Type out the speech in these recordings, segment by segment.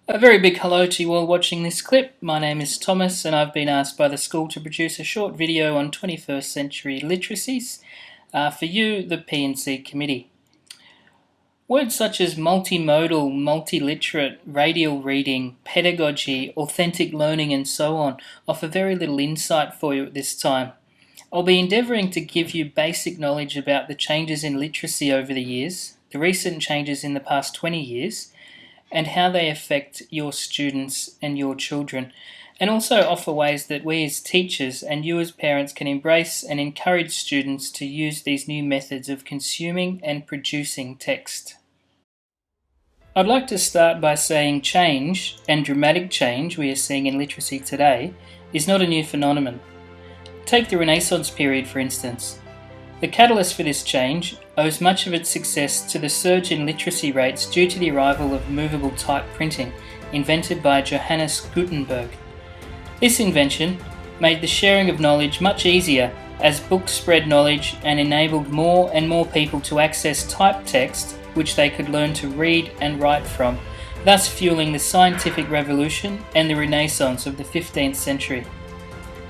A very big hello to you all watching this clip. My name is Thomas and I've been asked by the school to produce a short video on 21st century literacies for you, the P&C committee. Words such as multimodal, multiliterate, radial reading, pedagogy, authentic learning and so on offer very little insight for you at this time. I'll be endeavouring to give you basic knowledge about the changes in literacy over the years, the recent changes in the past 20 years, and how they affect your students and your children, and also offer ways that we as teachers and you as parents can embrace and encourage students to use these new methods of consuming and producing text. I'd like to start by saying change, and dramatic change we are seeing in literacy today, is not a new phenomenon. Take the Renaissance period for instance. The catalyst for this change owes much of its success to the surge in literacy rates due to the arrival of movable type printing, invented by Johannes Gutenberg. This invention made the sharing of knowledge much easier as books spread knowledge and enabled more and more people to access typed text which they could learn to read and write from, thus fueling the scientific revolution and the Renaissance of the 15th century.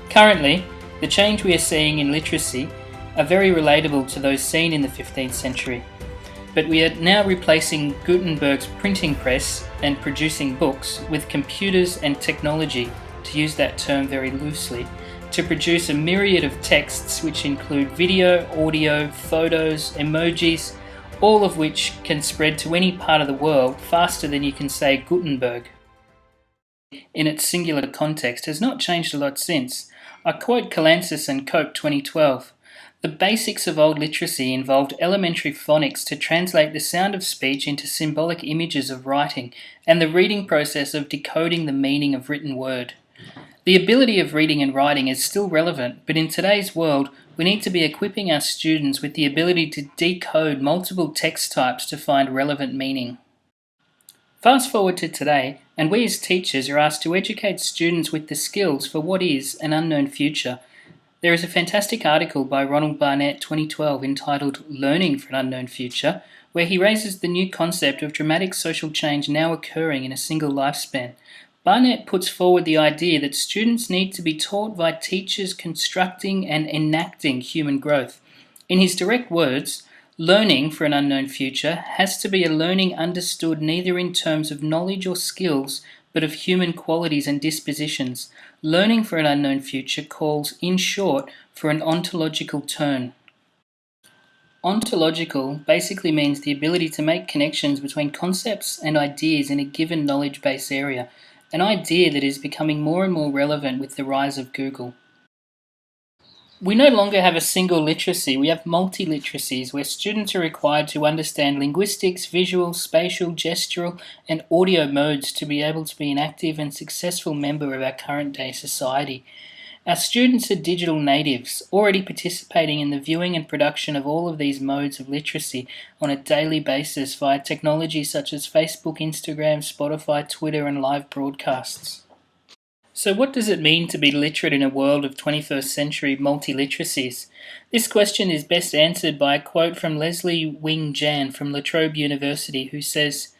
Currently, the change we are seeing in literacy are very relatable to those seen in the 15th century, but we are now replacing Gutenberg's printing press and producing books with computers and technology, to use that term very loosely, to produce a myriad of texts which include video, audio, photos, emojis, all of which can spread to any part of the world faster than you can say Gutenberg. In its singular context has not changed a lot since. I quote Calansis and Cope 2012. The basics of old literacy involved elementary phonics to translate the sound of speech into symbolic images of writing, and the reading process of decoding the meaning of written word. The ability of reading and writing is still relevant, but in today's world, we need to be equipping our students with the ability to decode multiple text types to find relevant meaning. Fast forward to today, and we as teachers are asked to educate students with the skills for what is an unknown future. There is a fantastic article by Ronald Barnett 2012 entitled Learning for an Unknown Future, where he raises the new concept of dramatic social change now occurring in a single lifespan. Barnett puts forward the idea that students need to be taught by teachers constructing and enacting human growth. In his direct words, learning for an unknown future has to be a learning understood neither in terms of knowledge or skills, but of human qualities and dispositions. Learning for an unknown future calls, in short, for an ontological turn. Ontological basically means the ability to make connections between concepts and ideas in a given knowledge base area, an idea that is becoming more and more relevant with the rise of Google. We no longer have a single literacy, we have multiliteracies where students are required to understand linguistics, visual, spatial, gestural and audio modes to be able to be an active and successful member of our current day society. Our students are digital natives, already participating in the viewing and production of all of these modes of literacy on a daily basis via technology such as Facebook, Instagram, Spotify, Twitter and live broadcasts. So what does it mean to be literate in a world of 21st century multiliteracies? This question is best answered by a quote from Leslie Wing Jan from La Trobe University, who says,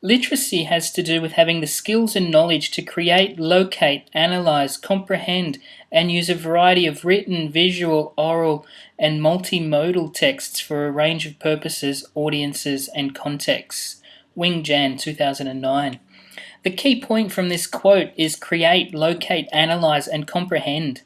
"Literacy has to do with having the skills and knowledge to create, locate, analyze, comprehend, and use a variety of written, visual, oral, and multimodal texts for a range of purposes, audiences, and contexts." Wing Jan, 2009. The key point from this quote is create, locate, analyze, and comprehend.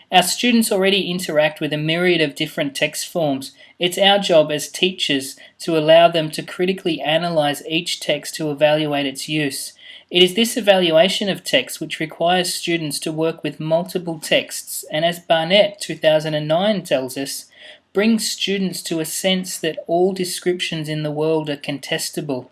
Our students already interact with a myriad of different text forms. It's our job as teachers to allow them to critically analyze each text to evaluate its use. It is this evaluation of text which requires students to work with multiple texts, and as Barnett 2009 tells us, brings students to a sense that all descriptions in the world are contestable.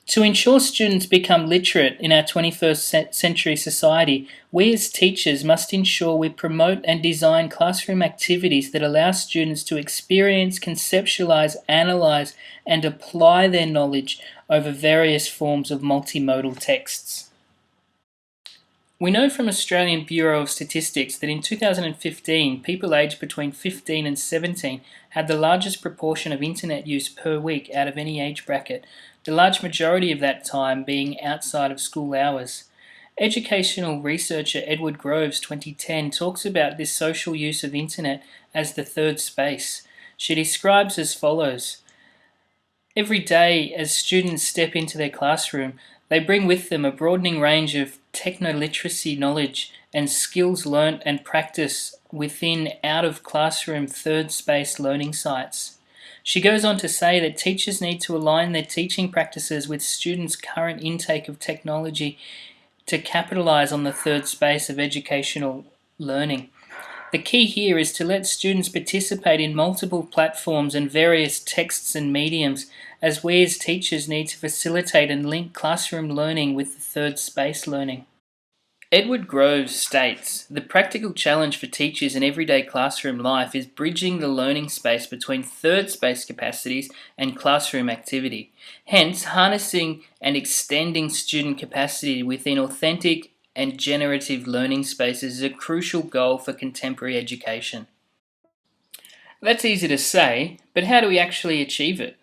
To ensure students become literate in our 21st century society, we as teachers must ensure we promote and design classroom activities that allow students to experience, conceptualize, analyze, and apply their knowledge over various forms of multimodal texts. We know from Australian Bureau of Statistics that in 2015, people aged between 15 and 17 had the largest proportion of internet use per week out of any age bracket. the large majority of that time being outside of school hours. Educational researcher Edward Groves 2010 talks about this social use of internet as the third space. She describes as follows. Every day, as students step into their classroom, they bring with them a broadening range of technoliteracy knowledge and skills learnt and practiced within out-of-classroom third-space learning sites. She goes on to say that teachers need to align their teaching practices with students' current intake of technology to capitalise on the third space of educational learning. The key here is to let students participate in multiple platforms and various texts and mediums, as we as teachers need to facilitate and link classroom learning with the third space learning. Edward Groves states, the practical challenge for teachers in everyday classroom life is bridging the learning space between third space capacities and classroom activity. Hence, harnessing and extending student capacity within authentic and generative learning spaces is a crucial goal for contemporary education. That's easy to say, but how do we actually achieve it?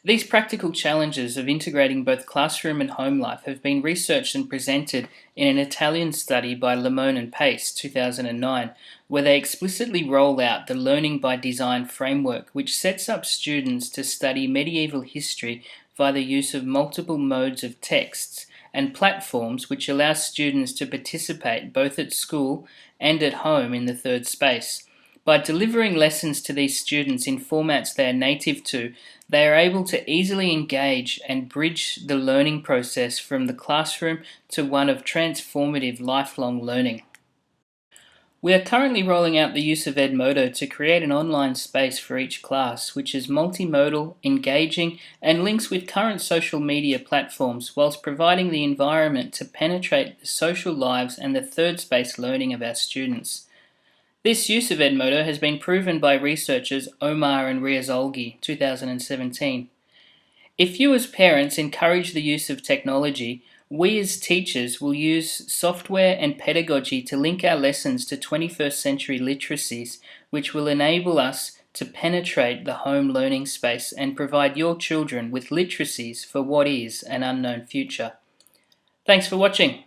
These practical challenges of integrating both classroom and home life have been researched and presented in an Italian study by Limone and Pace, 2009, where they explicitly roll out the Learning by Design framework, which sets up students to study medieval history via the use of multiple modes of texts and platforms which allow students to participate both at school and at home in the third space. By delivering lessons to these students in formats they are native to, they are able to easily engage and bridge the learning process from the classroom to one of transformative lifelong learning. We are currently rolling out the use of Edmodo to create an online space for each class, which is multimodal, engaging, and links with current social media platforms, whilst providing the environment to penetrate the social lives and the third space learning of our students. This use of Edmodo has been proven by researchers Omar and Riazolgi, 2017. If you as parents encourage the use of technology, we as teachers will use software and pedagogy to link our lessons to 21st century literacies, which will enable us to penetrate the home learning space and provide your children with literacies for what is an unknown future. Thanks for watching.